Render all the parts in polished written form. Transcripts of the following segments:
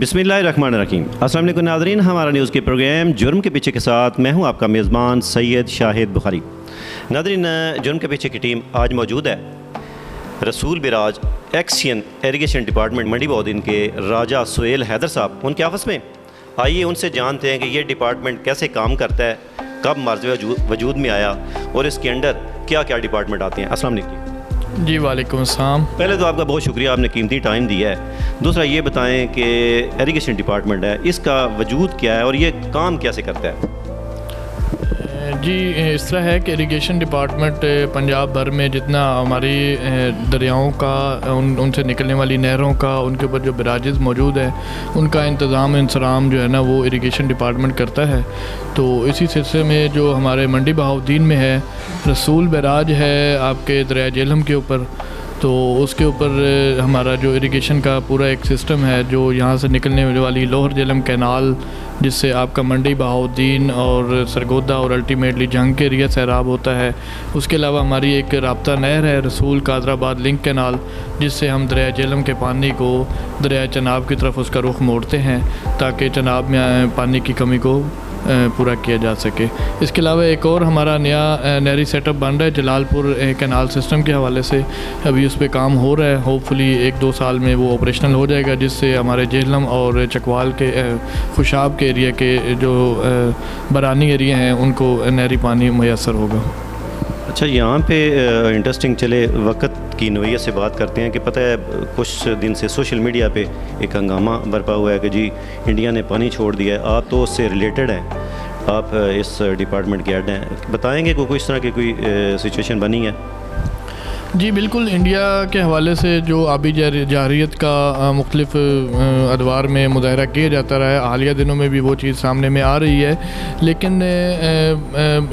बिस्मिल्लाहिर्रहमानिर्रहीम। अस्सलाम वालेकुम नाज़रीन, हमारा न्यूज़ के प्रोग्राम जुर्म के पीछे के साथ मैं हूं आपका मेज़बान सैयद शाहिद बुखारी। नाज़रीन, जुर्म के पीछे की टीम आज मौजूद है रसूल बिराज एक्सियन इरिगेशन डिपार्टमेंट मंडी बहाउद्दीन के राजा सुहेल हैदर साहब उनके ऑफिस में। आइए उनसे जानते हैं कि ये डिपार्टमेंट कैसे काम करता है, कब मर्ज़ वजूद में आया और इसके अंडर क्या क्या डिपार्टमेंट आते हैं। अस्सलाम वालेकुम जी। वालेकुम अस्सलाम। पहले तो आपका बहुत शुक्रिया, आपने कीमती टाइम दिया है। दूसरा ये बताएं कि इरिगेशन डिपार्टमेंट है, इसका वजूद क्या है और ये काम कैसे करता है। जी, इस तरह है कि इरिगेशन डिपार्टमेंट पंजाब भर में जितना हमारी दरियाओं का उनसे निकलने वाली नहरों का उनके ऊपर जो बराजेज़ मौजूद है उनका इंतज़ाम इंसराम जो है ना वो इरिगेशन डिपार्टमेंट करता है। तो इसी सिलसिले में जो हमारे मंडी बहाउद्दीन में है रसूल बराज है आपके दरिया झेलम के ऊपर, तो उसके ऊपर हमारा जो इरिगेशन का पूरा एक सिस्टम है जो यहाँ से निकलने वाली लोहर झेलम कैनाल जिससे आपका मंडी बहाउद्दीन और सरगोदा और अल्टीमेटली जंग के एरिया सैराब होता है। उसके अलावा हमारी एक राब्ता नहर है रसूल कादराबाद लिंक कैनाल जिससे हम दरिया झेलम के पानी को दरिया चनाब की तरफ उसका रुख मोड़ते हैं ताकि चनाब में पानी की कमी को पूरा किया जा सके। इसके अलावा एक और हमारा नया नहरी सेटअप बन रहा है जलालपुर कैनाल सिस्टम के हवाले से, अभी उस पर काम हो रहा है। होपफुली 1-2 साल में वो ऑपरेशनल हो जाएगा जिससे हमारे झेलम और चकवाल के खुशाब के एरिया के जो बरानी एरिया हैं उनको नहरी पानी मैसर होगा। अच्छा, यहाँ पे इंटरेस्टिंग चले वक्त की नोयत से बात करते हैं कि पता है कुछ दिन से सोशल मीडिया पे एक हंगामा बरपा हुआ है कि जी इंडिया ने पानी छोड़ दिया है। आप तो उससे रिलेटेड हैं, आप इस डिपार्टमेंट के हेड हैं, बताएंगे कोई इस तरह की कोई सिचुएशन बनी है। जी बिल्कुल, इंडिया के हवाले से जो आबी जारियत का मुख्तलिफ अदवार में मुजाहरा किया जाता रहा है, हालिया दिनों में भी वो चीज़ सामने में आ रही है। लेकिन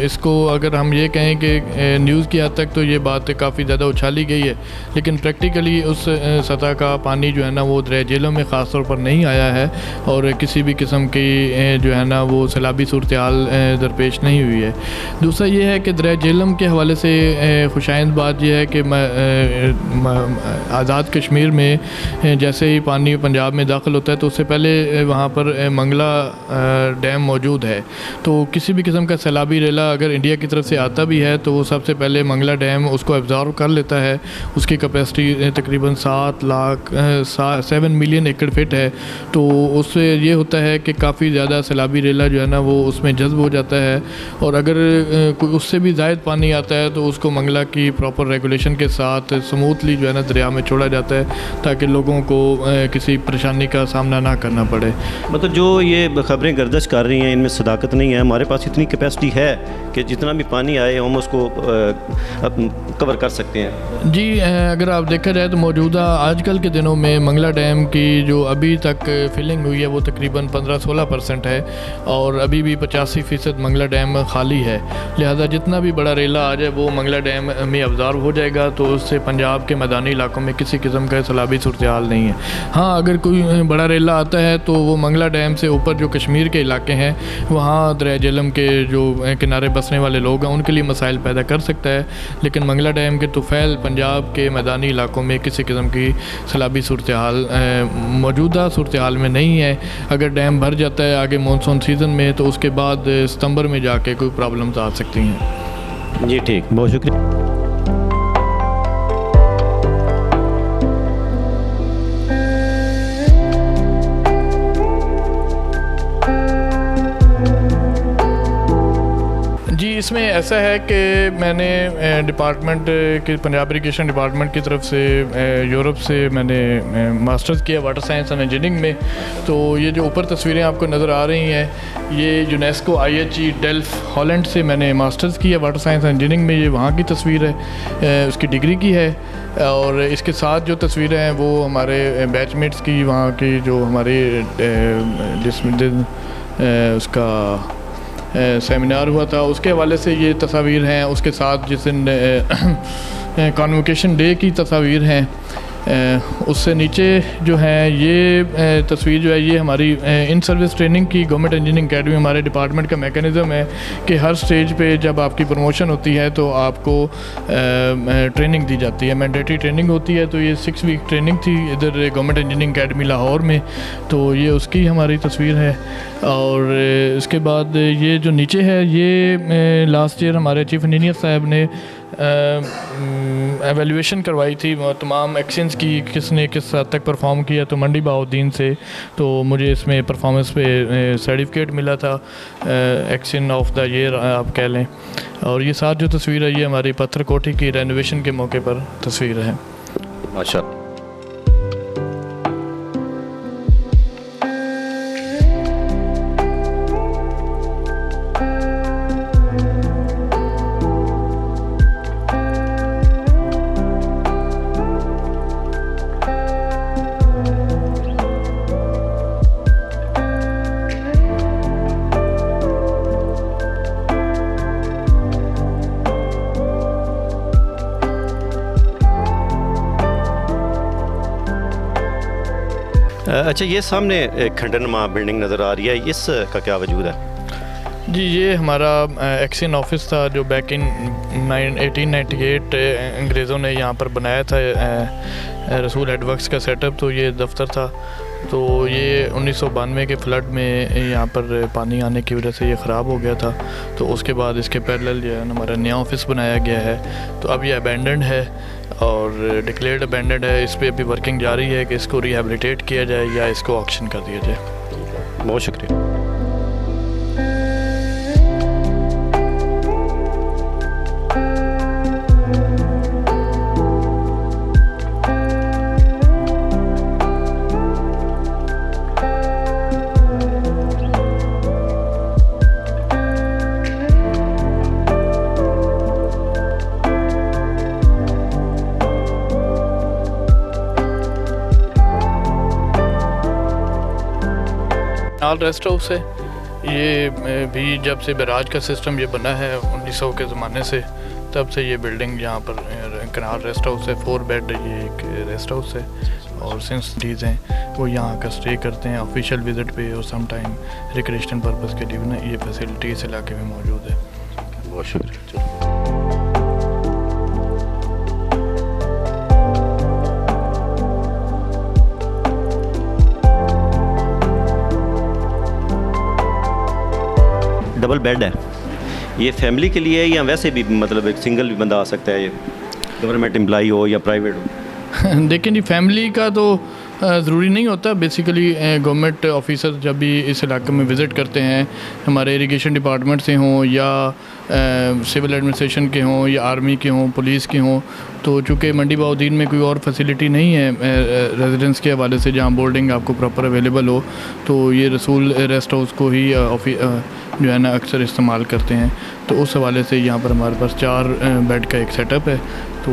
इसको अगर हम ये कहें कि न्यूज़ की हद तक तो ये बात काफ़ी ज़्यादा उछाली गई है, लेकिन प्रैक्टिकली उस सतह का पानी जो है ना वो दरिया झेलम में ख़ास तौर पर नहीं आया है और किसी भी किस्म की जो है ना वो सैलाबी सूरत हाल दरपेश नहीं हुई है। दूसरा ये है कि दरिया झेलम के हवाले से खुशाइंद बात यह है कि आज़ाद कश्मीर में जैसे ही पानी पंजाब में दाखिल होता है तो उससे पहले वहाँ पर मंगला डैम मौजूद है। तो किसी भी किस्म का सैलाबी रेला अगर इंडिया की तरफ से आता भी है तो वो सबसे पहले मंगला डैम उसको एब्जॉर्व कर लेता है। उसकी कैपेसिटी तकरीबन 7 मिलियन एकड़ फिट है। तो उससे ये होता है कि काफ़ी ज़्यादा सैलाबी रेला जो है ना वो उसमें जज्ब हो जाता है और अगर उससे भी ज़ायद पानी आता है तो उसको मंगला की प्रॉपर रेगुलेशन के साथ स्मूथली जो है ना दरिया में छोड़ा जाता है ताकि लोगों को किसी परेशानी का सामना ना करना पड़े। मतलब जो ये खबरें गर्दिश कर रही हैं इनमें सदाकत नहीं है। हमारे पास इतनी कैपेसिटी है कि जितना भी पानी आए हम उसको कवर कर सकते हैं। जी, अगर आप देखा जाए तो मौजूदा आजकल के दिनों में मंगला डैम की जो अभी तक फिलिंग हुई है वो तकरीबन 15-16% है और अभी भी 85% मंगला डैम खाली है। लिहाजा जितना भी बड़ा रेला आ जाए वो मंगला डैम में अब्जॉर्व हो जाएगा तो उससे पंजाब के मैदानी इलाकों में किसी किस्म का सैलाबी सूरत हाल नहीं है। हाँ, अगर कोई बड़ा रेला आता है तो वो मंगला डैम से ऊपर जो कश्मीर के इलाके हैं वहाँ दरिया झेलम के जो किनारे बसने वाले लोग हैं उनके लिए मसाइल पैदा कर सकता है। लेकिन मंगला डैम के तुफैल पंजाब के मैदानी इलाकों में किसी किस्म की सैलाबी सूरत हाल मौजूदा सूरत हाल में नहीं है। अगर डैम भर जाता है आगे मानसून सीज़न में तो उसके बाद सितंबर में जाके कोई प्रॉब्लम्स आ सकती हैं। जी ठीक, बहुत शुक्रिया। इसमें ऐसा है कि मैंने डिपार्टमेंट की पंजाब इरिगेशन डिपार्टमेंट की तरफ से यूरोप से मैंने मास्टर्स किया वाटर साइंस एंड इंजीनियरिंग में। तो ये जो ऊपर तस्वीरें आपको नज़र आ रही हैं ये यूनेस्को IHE डेल्फ हॉलैंड से मैंने मास्टर्स किया वाटर साइंस एंड इंजीनियरिंग में। ये वहाँ की तस्वीर है, उसकी डिग्री की है। और इसके साथ जो तस्वीरें हैं वो हमारे बैचमेट्स की वहाँ की जो हमारी जिसमें उसका सेमिनार हुआ था उसके हवाले से ये तस्वीर हैं। उसके साथ जिस दिन कॉन्वोकेशन डे की तस्वीर हैं उससे नीचे जो है ये तस्वीर जो है ये हमारी इन सर्विस ट्रेनिंग की गवर्नमेंट इंजीनियरिंग अकेडमी हमारे डिपार्टमेंट का मैकेनिज़्म है कि हर स्टेज पे जब आपकी प्रमोशन होती है तो आपको ट्रेनिंग दी जाती है, मैंडेटरी ट्रेनिंग होती है। तो ये 6 वीक ट्रेनिंग थी इधर गवर्नमेंट इंजीनियरिंग अकेडमी लाहौर में, तो ये उसकी हमारी तस्वीर है। और इसके बाद ये जो नीचे है ये लास्ट ईयर हमारे चीफ इंजीनियर साहब ने एवेल्यूएशन करवाई थी तमाम एक्शंस की, किसने किस हद तक परफॉर्म किया। तो मंडी बहाउद्दीन से तो मुझे इसमें परफॉर्मेंस पे सर्टिफिकेट मिला था, एक्शन ऑफ द ईयर आप कह लें। और ये साथ जो तस्वीर है ये हमारी पत्थर कोठी की रेनोवेशन के मौके पर तस्वीर है। माशाअल्लाह। अच्छा, ये सामने एक खंडनुमा बिल्डिंग नज़र आ रही है, इसका क्या वजूद है? जी, ये हमारा एक्शन ऑफिस था जो बैक इन 1898 अंग्रेज़ों ने यहाँ पर बनाया था, रसूल हेडवर्क्स का सेटअप। तो ये दफ्तर था। तो ये 1992 के फ्लड में यहाँ पर पानी आने की वजह से ये ख़राब हो गया था। तो उसके बाद इसके पैरेलल जो है हमारा नया ऑफिस बनाया गया है। तो अब ये अबेंडेंड है और डिक्लेयर्ड अबेंडेंड है। इस पर अभी वर्किंग जारी है कि इसको रिहेबिलिटेट किया जाए या इसको ऑक्शन कर दिया जाए। बहुत शुक्रिया। कनाल रेस्ट हाउस है ये भी, जब से बैराज का सिस्टम ये बना है 1900 के ज़माने से, तब से ये बिल्डिंग यहाँ पर कनाल रेस्ट हाउस है। 4 बेड ये एक रेस्ट हाउस है और सिंस डीज हैं वो यहाँ का स्टे करते हैं ऑफिशियल विज़िट पे और सम टाइम रिक्रिएशन पर्पज़ के लिए भी ना ये फैसिलिटी इस इलाके में मौजूद है। बहुत शुक्रिया। डबल बेड है, ये फैमिली के लिए या वैसे भी मतलब एक सिंगल भी बंदा आ सकता है, ये गवर्नमेंट एम्प्लॉई हो या प्राइवेट हो? देखें जी, फैमिली का तो ज़रूरी नहीं होता। बेसिकली गवर्नमेंट ऑफिसर जब भी इस इलाके में विज़िट करते हैं, हमारे इरिगेशन डिपार्टमेंट से हों या सिविल एडमिनिस्ट्रेशन के हों या आर्मी के हों, पुलिस के हों, तो चूँकि मंडी बहाउद्दीन में कोई और फैसिलिटी नहीं है रेजिडेंस के हवाले से जहाँ बोर्डिंग आपको प्रॉपर अवेलेबल हो, तो ये रसूल रेस्ट हाउस को ही जो है ना अक्सर इस्तेमाल करते हैं। तो उस हवाले से यहाँ पर हमारे पास 4 बेड का एक सेटअप है। तो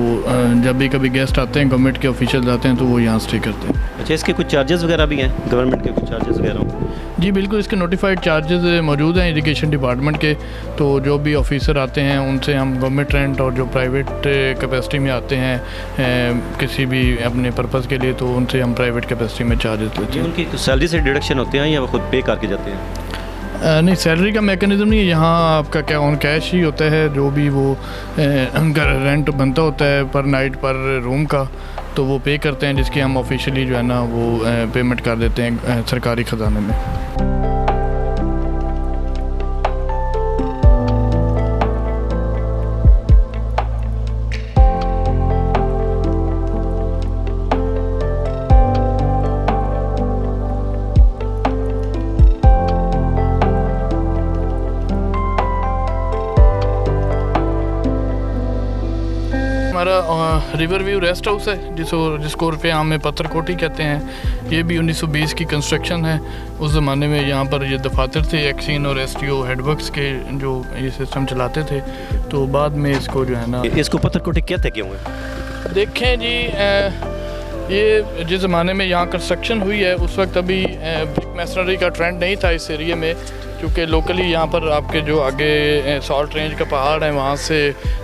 जब भी कभी गेस्ट आते हैं, गवर्नमेंट के ऑफिशियल आते हैं, तो वो यहाँ स्टे करते हैं। अच्छा, इसके कुछ चार्जेस वगैरह भी हैं, गवर्नमेंट के कुछ चार्जेस वगैरह? जी बिल्कुल, इसके नोटिफाइड चार्जेस मौजूद हैं इरिगेशन डिपार्टमेंट के। तो जो भी ऑफिसर आते हैं उनसे हम गवर्नमेंट रेंट और जो प्राइवेट कैपेसिटी में आते हैं किसी भी अपने पर्पज़ के लिए, तो उनसे हम प्राइवेट कैपेसिटी में चार्जेस लेते हैं। उनकी सैलरी से डिडक्शन होते हैं या वो खुद पे करके जाते हैं? नहीं, सैलरी का मैकेनिज़्म नहीं है यहाँ, आपका क्या ऑन कैश ही होता है। जो भी वो रेंट बनता होता है पर नाइट पर रूम का, तो वो पे करते हैं, जिसकी हम ऑफिशियली जो है ना वो पेमेंट कर देते हैं सरकारी ख़जाने में। हमारा रिवर व्यू रेस्ट हाउस है जिसको उर्फ़े आम में पत्थर कोठी कहते हैं। ये भी 1920 की कंस्ट्रक्शन है। उस ज़माने में यहाँ पर ये दफातर थे एक्सीन और एसटीओ हेडवर्क्स के जो ये सिस्टम चलाते थे। तो बाद में इसको जो है ना, इसको पत्थर कोठी कहते क्यों है? देखें जी, ये जिस ज़माने में यहाँ कंस्ट्रक्शन हुई है उस वक्त अभी ब्रिक मैसनरी का ट्रेंड नहीं था इस एरिया में, क्योंकि लोकली यहाँ पर आपके जो आगे सॉल्ट रेंज का पहाड़ है वहाँ से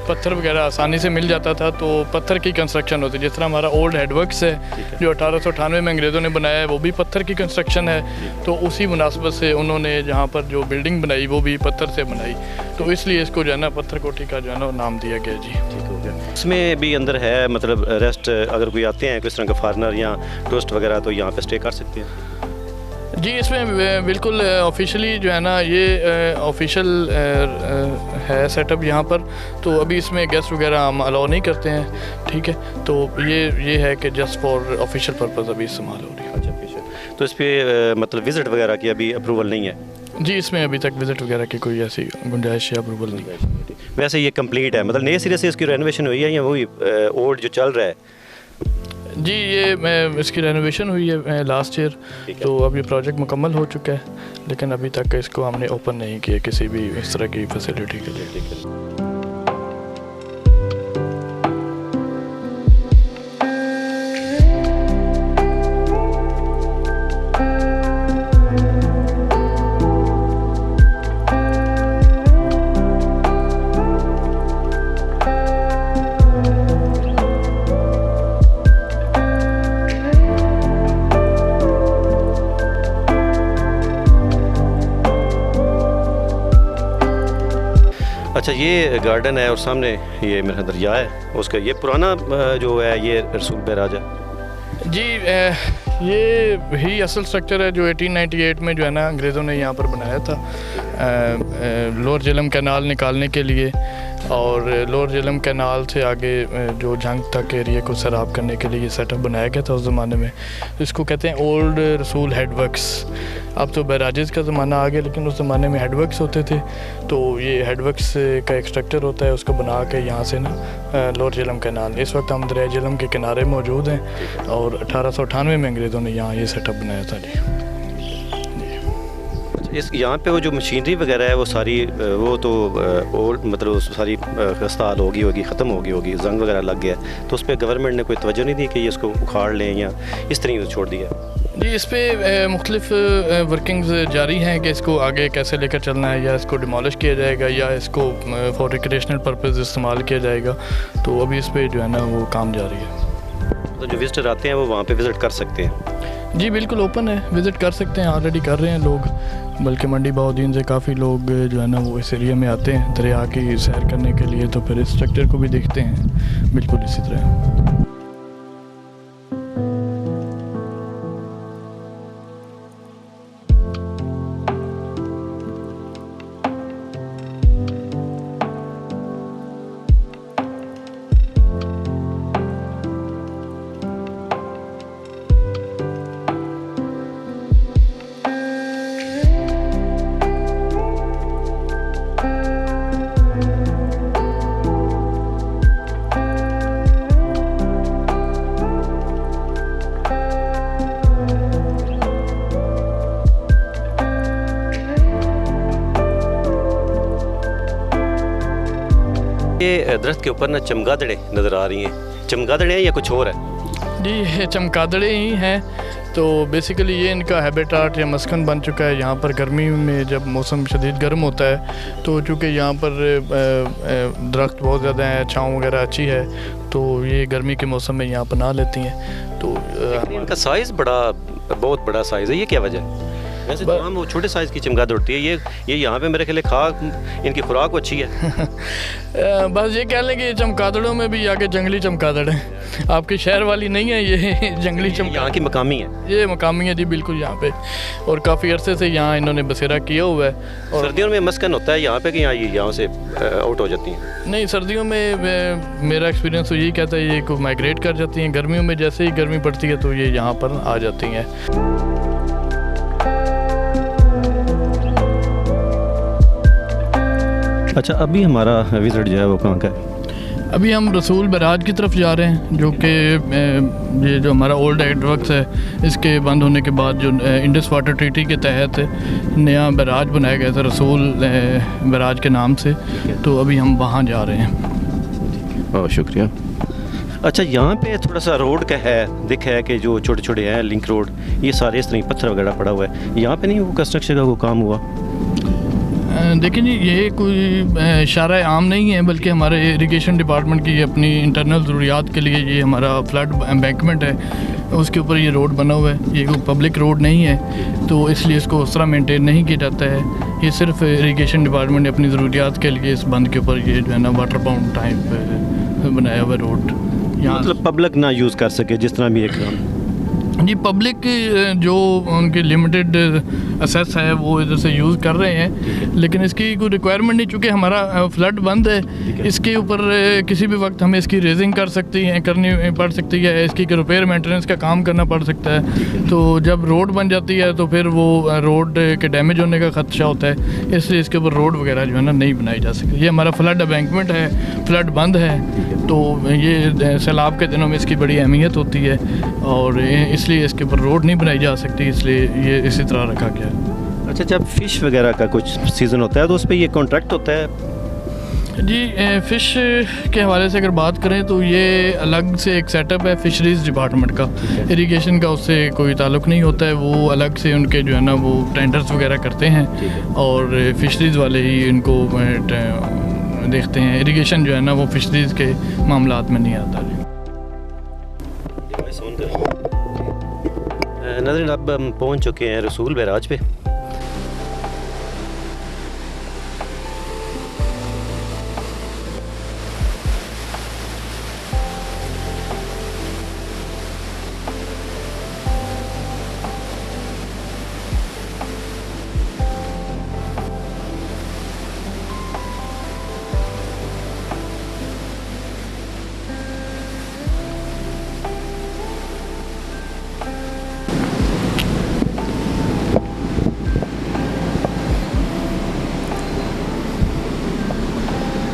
पत्थर वगैरह आसानी से मिल जाता था, तो पत्थर की कंस्ट्रक्शन होती है। जिस तरह हमारा ओल्ड हेडवर्क्स है जो 1898 में अंग्रेज़ों ने बनाया है, वो भी पत्थर की कंस्ट्रक्शन है। तो उसी मुनासबत से उन्होंने जहाँ पर जो बिल्डिंग बनाई वो भी पत्थर से बनाई, तो इसलिए इसको जो है ना पत्थर कोठी का जो है ना नाम दिया गया जी। ठीक हो गया। इसमें भी अंदर है मतलब रेस्ट, अगर कोई आते हैं किस तरह का फॉरनर या टूरिस्ट वगैरह तो यहाँ पे स्टे कर सकते हैं? जी, इसमें बिल्कुल ऑफिशियली जो है ना ये ऑफिशियल है सेटअप यहाँ पर, तो अभी इसमें गेस्ट वगैरह हम अलाउ नहीं करते हैं, ठीक है। तो ये है कि जस्ट फॉर ऑफिशियल पर्पज़ अभी इस्तेमाल हो रही है। अच्छा, तो इस पर मतलब विज़िट वगैरह की अभी अप्रूवल नहीं है? जी, इसमें अभी तक विज़िट वगैरह की कोई ऐसी गुंजाइश या अप्रूवल नहीं है। वैसे ये कंप्लीट है, मतलब नए सिरे से इसकी रेनोवेशन हुई है या वही ओल्ड जो चल रहा है? जी, ये इसकी रेनोवेशन हुई है लास्ट ईयर, तो अब ये प्रोजेक्ट मुकम्मल हो चुका है, लेकिन अभी तक इसको हमने ओपन नहीं किया किसी भी इस तरह की फैसिलिटी के लिए। अच्छा, ये गार्डन है और सामने ये मेरा दरिया है, उसका ये पुराना जो है ये रसूल बैराज है? जी, ये ही असल स्ट्रक्चर है जो 1898 में जो है ना अंग्रेज़ों ने यहाँ पर बनाया था लोअर झेलम कैनाल निकालने के लिए, और लोअर झेलम कैनाल से आगे जो जंग तक एरिया को सैराब करने के लिए ये सेटअप बनाया गया था उस ज़माने में। इसको कहते हैं ओल्ड रसूल हेडवर्क्स। अब तो बैराजेस का ज़माना आ गया, लेकिन उस ज़माने में हेडवर्क्स होते थे, तो ये हेडवर्क्स का एक स्ट्रक्चर होता है, उसको बना के यहाँ से ना लोअर झेलम कैनाल, इस वक्त हम दरिया झेलम के किनारे मौजूद हैं, और 1898 में अंग्रेज़ों ने यहाँ ये सेटअप बनाया था जी। इस यहाँ पे वो जो मशीनरी वगैरह है वो सारी वो तो ओल्ड मतलब सारी खस्ताहाल होगी ख़त्म होगी, जंग वगैरह लग गया, तो उस पर गवर्नमेंट ने कोई तवज्जो नहीं दी कि ये इसको उखाड़ लें या इस तरह छोड़ दिया? जी, इस पर मुख्तलिफ वर्किंग्स जारी हैं कि इसको आगे कैसे लेकर चलना है, या इसको डिमोलिश किया जाएगा या इसको फॉर रिक्रिएशनल पर्पज़ इस्तेमाल किया जाएगा, तो अभी इस पर जो है ना वो काम जारी है। तो जो विजिटर आते हैं वो वहाँ पे विज़िट कर सकते हैं? जी, बिल्कुल ओपन है, विज़िट कर सकते हैं, ऑलरेडी कर रहे हैं लोग, बल्कि मंडी बहाउद्दीन से काफ़ी लोग जो है ना वो इस एरिया में आते हैं दरिया की सैर करने के लिए, तो फिर इस स्ट्रक्चर को भी देखते हैं बिल्कुल इसी तरह। ये दरख्त के ऊपर ना चमगादड़े नज़र आ रही हैं, चमगादड़े हैं या कुछ और है? जी, ये चमगादड़े ही हैं, तो बेसिकली ये इनका हैबिटाट या मस्कन बन चुका है। यहाँ पर गर्मी में जब मौसम शदीद गर्म होता है, तो चूँकि यहाँ पर दरख्त बहुत ज़्यादा हैं, छाँव वगैरह अच्छी है, तो ये गर्मी के मौसम में यहाँ पनाह लेती हैं। तो इनका साइज़ बहुत बड़ा साइज़ है, ये क्या वजह है? वैसे तमाम वो छोटे साइज़ की चमगादड़ होती है, ये यहाँ पे मेरे ख्याल खाक इनकी खुराक अच्छी है। बस ये कह लें कि चमगादड़ों में भी आगे जंगली चमगादड़ हैं, आपकी शहर वाली नहीं है, ये जंगली यहाँ की मकामी है, ये मकामी है जी बिल्कुल यहाँ पे, और काफ़ी अरसे से यहाँ इन्होंने बसेरा किया हुआ है। और सर्दियों में मस्कन होता है यहाँ पे कि यहाँ से आउट हो जाती हैं? नहीं, सर्दियों में मेरा एक्सपीरियंस तो यही कहता है ये को माइग्रेट कर जाती हैं, गर्मियों में जैसे ही गर्मी पड़ती है तो ये यहाँ पर आ जाती हैं। अच्छा, अभी हमारा विजिट जो है वो कहाँ का है? अभी हम रसूल बैराज की तरफ जा रहे हैं, जो कि ये जो हमारा ओल्ड हेडवर्क्स है इसके बंद होने के बाद जो इंडस वाटर ट्रीटी के तहत नया बैराज बनाया गया था रसूल बैराज के नाम से, तो अभी हम वहाँ जा रहे हैं। बहुत शुक्रिया। अच्छा, यहाँ पे थोड़ा सा रोड का है, दिखा है कि जो छोटे छोटे हैं लिंक रोड, ये सारे इस तरह पत्थर वगैरह पड़ा हुआ है, यहाँ पे नहीं वो कंस्ट्रक्शन का वो काम हुआ? देखिए जी, ये कोई इशारा आम नहीं है, बल्कि हमारे इरिगेशन डिपार्टमेंट की अपनी इंटरनल ज़रूरियात के लिए ये हमारा फ्लड एम्बैंकमेंट है, उसके ऊपर ये रोड बना हुआ है। ये कोई पब्लिक रोड नहीं है, तो इसलिए इसको उस तरह मेंटेन नहीं किया जाता है। ये सिर्फ इरिगेशन डिपार्टमेंट ने अपनी ज़रूरियात के लिए इस बंद के ऊपर ये जो है ना वाटर बाउंड टाइप बनाया हुआ रोड। यहाँ मतलब पब्लिक ना यूज़ कर सके, जिस तरह भी एक जी पब्लिक जो उनकी लिमिटेड असेस है वो इधर से यूज़ कर रहे हैं, लेकिन इसकी कोई रिक्वायरमेंट नहीं, चूँकि हमारा फ्लड बंद है। इसके ऊपर किसी भी वक्त हमें इसकी रेजिंग करनी पड़ सकती है, इसकी रिपेयर मेंटेनेंस का काम करना पड़ सकता है। तो जब रोड बन जाती है तो फिर वो रोड के डैमेज होने का खदशा होता है, इसलिए इसके ऊपर रोड वगैरह जो है ना नहीं बनाई जा सकती। ये हमारा फ्लड एम्बैंकमेंट है, फ्लड बंद है, तो ये सैलाब के दिनों में इसकी बड़ी अहमियत होती है और इसलिए इसके ऊपर रोड नहीं बनाई जा सकती, इसलिए ये इसी तरह रखा गया है। अच्छा, जब फ़िश वगैरह का कुछ सीज़न होता है तो उस पर ये कॉन्ट्रैक्ट होता है जी? फ़िश के हवाले से अगर बात करें तो ये अलग से एक सेटअप है फिशरीज़ डिपार्टमेंट का, इरिगेशन का उससे कोई ताल्लुक़ नहीं होता है। वो अलग से उनके जो है ना वो टेंडर्स वगैरह करते हैं और फिशरीज़ वाले ही इनको देखते हैं। इरिगेशन जो है ना वो फिशरीज़ के मामलात में नहीं आता। नाज़रीन, अब हम पहुंच चुके हैं रसूल बैराज पे।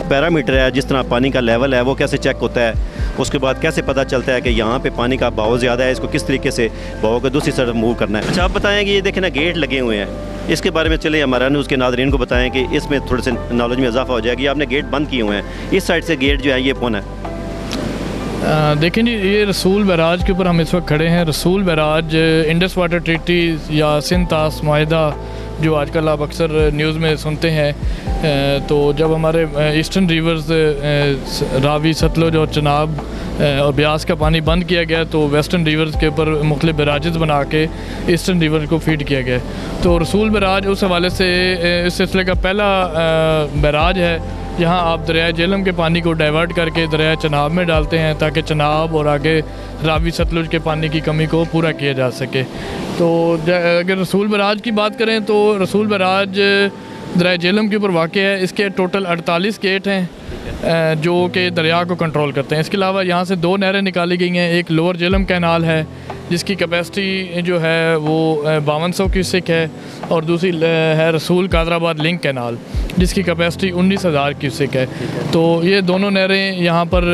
पैरामीटर है, जिस तरह पानी का लेवल है वो कैसे चेक होता है, उसके बाद कैसे पता चलता है कि यहाँ पे पानी का बहाव ज़्यादा है, इसको किस तरीके से बहाव को दूसरी तरफ मूव करना है। अच्छा, आप बताएं कि ये देखें ना गेट लगे हुए हैं, इसके बारे में चले हमारा न्यूज़ के नाज़रीन को बताएं कि इसमें थोड़े से नॉलेज में इजाफा हो जाएगी। आपने गेट बंद किए हुए हैं, इस साइड से गेट जो है ये कौन है? देखें जी, ये रसूल बैराज के ऊपर हम इस वक्त खड़े हैं। रसूल बैराज इंडस वाटर ट्रीटी या सिंध तास माहिदा जो आजकल आप अक्सर न्यूज़ में सुनते हैं, तो जब हमारे ईस्टर्न रिवर्स रावी, सतलुज और चनाब और ब्यास का पानी बंद किया गया, तो वेस्टर्न रिवर्स के ऊपर मुख्तलिफ बैराजेस बना के ईस्टर्न रिवर को फीड किया गया। तो रसूल बैराज उस हवाले से इस सिलसिले का पहला बैराज है जहाँ आप दरिया झेलम के पानी को डाइवर्ट करके दरिया चनाब में डालते हैं, ताकि चनाब और आगे रावी सतलुज के पानी की कमी को पूरा किया जा सके। तो अगर रसूल बैराज की बात करें तो रसूल बैराज दरिया झेलम के ऊपर वाक़ है। इसके टोटल 48 गेट हैं जो कि दरिया को कंट्रोल करते हैं। इसके अलावा यहाँ से 2 नहरें निकाली गई हैं। एक लोअर झेलम कैनाल है जिसकी कैपेसिटी जो है वो 5200 क्यूसेक है, और दूसरी है रसूल कादराबाद लिंक कैनाल जिसकी कैपेसिटी 19,000 क्यूसेक है। तो ये दोनों नहरें यहाँ पर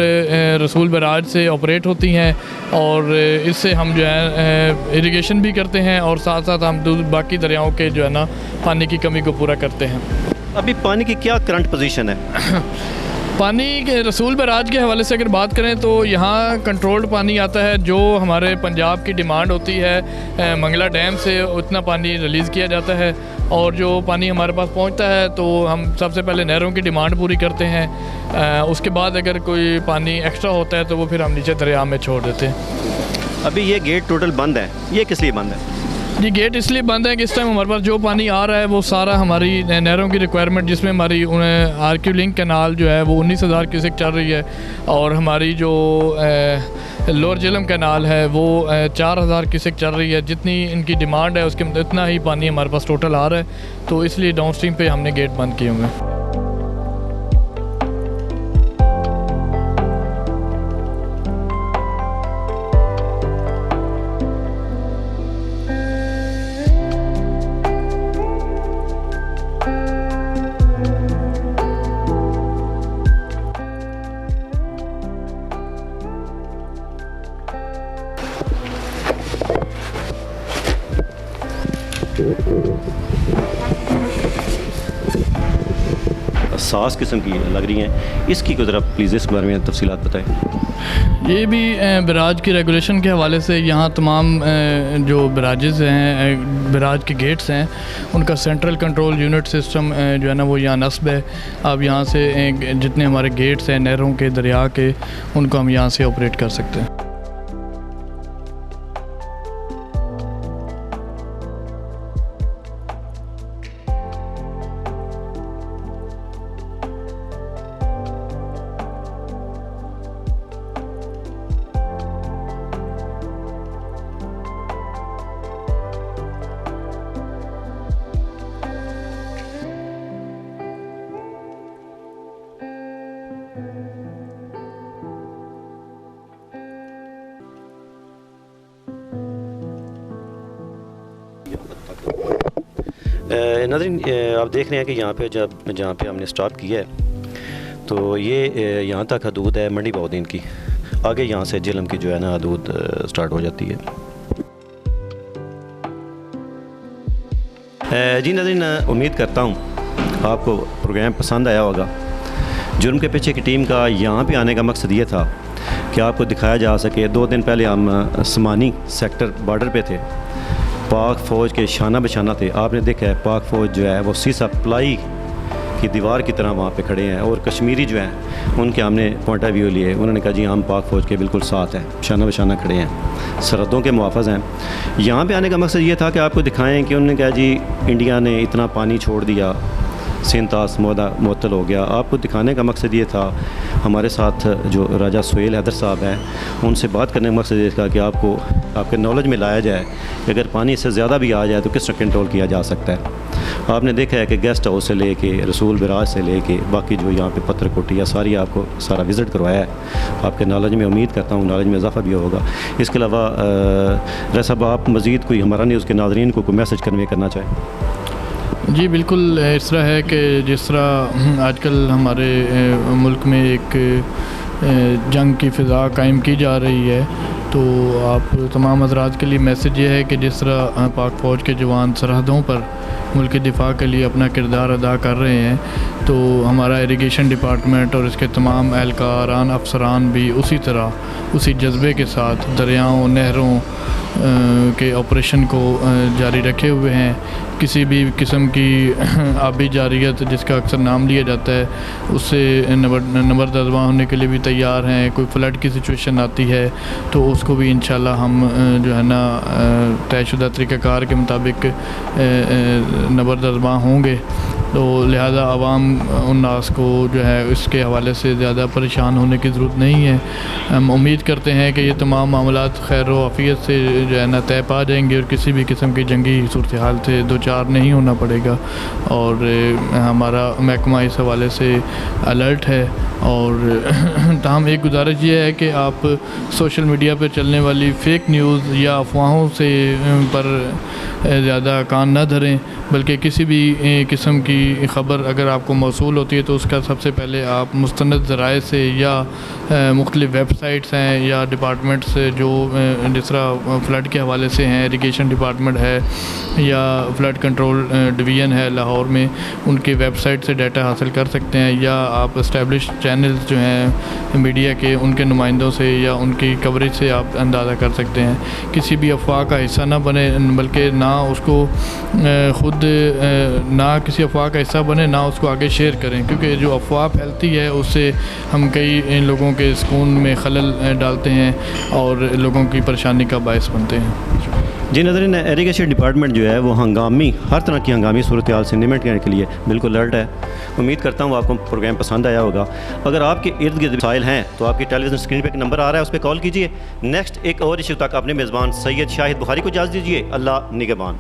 रसूल बैराज से ऑपरेट होती हैं और इससे हम जो है इरिगेशन भी करते हैं और साथ साथ हम बाकी दरियाओं के जो है ना पानी की कमी को पूरा करते हैं। अभी पानी की क्या करंट पोजीशन है? पानी के रसूल बैराज के हवाले से अगर बात करें तो यहाँ कंट्रोल्ड पानी आता है। जो हमारे पंजाब की डिमांड होती है मंगला डैम से उतना पानी रिलीज़ किया जाता है, और जो पानी हमारे पास पहुँचता है तो हम सबसे पहले नहरों की डिमांड पूरी करते हैं। उसके बाद अगर कोई पानी एक्स्ट्रा होता है तो वो फिर हम नीचे दरिया में छोड़ देते हैं। अभी ये गेट टोटल बंद है, ये किस लिए बंद है? जी गेट इसलिए बंद है कि इस टाइम हमारे पास जो पानी आ रहा है वो सारा हमारी नहरों की रिक्वायरमेंट, जिसमें हमारी आरक्यू लिंक कैनाल जो है वो 19,000 क्यूसेक चल रही है, और हमारी जो लोअर झेलम कैनाल है वो 4,000 क्यूसेक चल रही है। जितनी इनकी डिमांड है उसके इतना ही पानी हमारे पास टोटल आ रहा है, तो इसलिए डाउन स्ट्रीम पे हमने गेट बंद किए हुए हैं। हसास किस्म की लग रही हैं, इसकी को ज़रा प्लीज़ इस बारे में तफसीलात बताएँ। ये भी बराज की रेगुलेशन के हवाले से यहाँ तमाम जो बराजेज़ हैं, बराज के गेट्स हैं, उनका सेंट्रल कंट्रोल यूनिट सिस्टम जो है ना वो यहाँ नस्ब है। अब यहाँ से जितने हमारे गेट्स हैं नहरों के, दरिया के, उनको हम यहाँ से ऑपरेट कर सकते हैं। नाज़रीन, आप देख रहे हैं कि यहाँ पे जहाँ पे हमने स्टॉप किया है तो ये यहाँ तक हदूद है मंडी बहाउद्दीन की। आगे यहाँ से झेलम की जो है ना हदूद स्टार्ट हो जाती है। जी नाज़रीन, उम्मीद करता हूँ आपको प्रोग्राम पसंद आया होगा। जुर्म के पीछे की टीम का यहाँ पे आने का मकसद ये था कि आपको दिखाया जा सके। 2 दिन पहले हम समानी सेक्टर बॉर्डर पे थे, पाक फ़ौज के शाना बशाना थे। आपने देखा है पाक फ़ौज जो है वो सीसा प्लाई की दीवार की तरह वहाँ पे खड़े हैं, और कश्मीरी जो हैं उनके हमने पॉइंट ऑफ व्यू लिए। उन्होंने कहा जी हम पाक फ़ौज के बिल्कुल साथ हैं, शाना बशाना खड़े हैं, सरहदों के मुहाफ़िज़ हैं। यहाँ पे आने का मकसद ये था कि आपको दिखाएं कि उन्होंने कहा जी इंडिया ने इतना पानी छोड़ दिया, सिंतास मुअत्तल हो गया। आपको दिखाने का मकसद ये था, हमारे साथ जो राजा सुहेल हैदर साहब हैं उनसे बात करने का मकसद ये था कि आपको आपके नॉलेज में लाया जाए कि अगर पानी इससे ज़्यादा भी आ जाए तो किस तरह कंट्रोल किया जा सकता है। आपने देखा है कि गेस्ट हाउस से लेके रसूल बिराज से लेके बाकी जो यहाँ पे पत्थर कोटियाँ सारी आपको सारा विज़िट करवाया है। आपके नॉलेज में उम्मीद करता हूँ नॉलेज में इजाफा भी होगा। इसके अलावा साहब आप मज़ीद कोई हमारा न्यूज़ के नाज़रीन को कोई मैसेज कन्वे करना चाहें? जी बिल्कुल, इस तरह है कि जिस तरह आजकल हमारे मुल्क में एक जंग की फ़िज़ा कायम की जा रही है, तो आप तमाम हज़रात के लिए मैसेज ये है कि जिस तरह पाक फ़ौज के जवान सरहदों पर मुल्क के दिफा के लिए अपना किरदार अदा कर रहे हैं, तो हमारा इरिगेशन डिपार्टमेंट और इसके तमाम एहलकारान अफसरान भी उसी तरह उसी जज्बे के साथ दरियाओं नहरों के ऑपरेशन को जारी रखे हुए हैं। किसी भी किस्म की आबी जारियत जिसका अक्सर नाम लिया जाता है उससे नंबरदरवा होने के लिए भी तैयार हैं। कोई फ्लड की सिचुएशन आती है तो उसको भी इंशाल्लाह हम जो है ना तयशुदा तरीक़ाकार के मुताबिक नंबरदरवा होंगे। तो लिहाजा आवाम उन्नास को जो है इसके हवाले से ज़्यादा परेशान होने की ज़रूरत नहीं है। हम उम्मीद करते हैं कि ये तमाम मामलात खैर व आफ़ियत से जो है ना तय पा जाएंगे और किसी भी किस्म की जंगी सूरत हाल से दो चार नहीं होना पड़ेगा। और हमारा महकमा इस हवाले से अलर्ट है। और तमाम एक गुजारिश ये है कि आप सोशल मीडिया पर चलने वाली फ़ेक न्यूज़ या अफवाहों से पर ज़्यादा कान न धरें, बल्कि किसी भी किस्म की ख़बर अगर आपको मौसूल होती है तो उसका सबसे पहले आप मुस्तनद ज़राए से या मुख्तलिफ़ वेबसाइट्स हैं या डिपार्टमेंट से जो जिस तरह फ़्लड के हवाले से हैं, इरिगेशन डिपार्टमेंट है या फ़्लड कंट्रोल डिवीज़न है लाहौर में, उनकी वेबसाइट से डाटा हासिल कर सकते हैं। या आप इस्टेब्लिश चैनल्स जो हैं मीडिया के उनके नुमाइंदों से या उनकी कवरेज से आप अंदाज़ा कर सकते हैं। किसी भी अफवाह का हिस्सा ना बने, बल्कि ना उसको ख़ुद ना किसी अफवाह का हिस्सा बने, ना उसको आगे शेयर करें, क्योंकि जो अफवाह फैलती है उससे हम कई लोगों के सुकून में खलल डालते हैं और लोगों की परेशानी का बायस बनते हैं। जी नाज़रीन, इरिगेशन डिपार्टमेंट जो है वो हर तरह की हंगामी सूरत हाल से निपटने के लिए बिल्कुल अलर्ट है। उम्मीद करता हूँ आपको प्रोग्राम पसंद आया होगा। अगर आपके इर्द गिर्द मसाइल हैं तो आपकी टेलीविज़न स्क्रीन पे एक नंबर आ रहा है, उस पर कॉल कीजिए। नेक्स्ट एक और इशू तक अपने मेज़बान सैयद शाहिद बुखारी को इजाज़त दीजिए। अल्लाह निगहबान।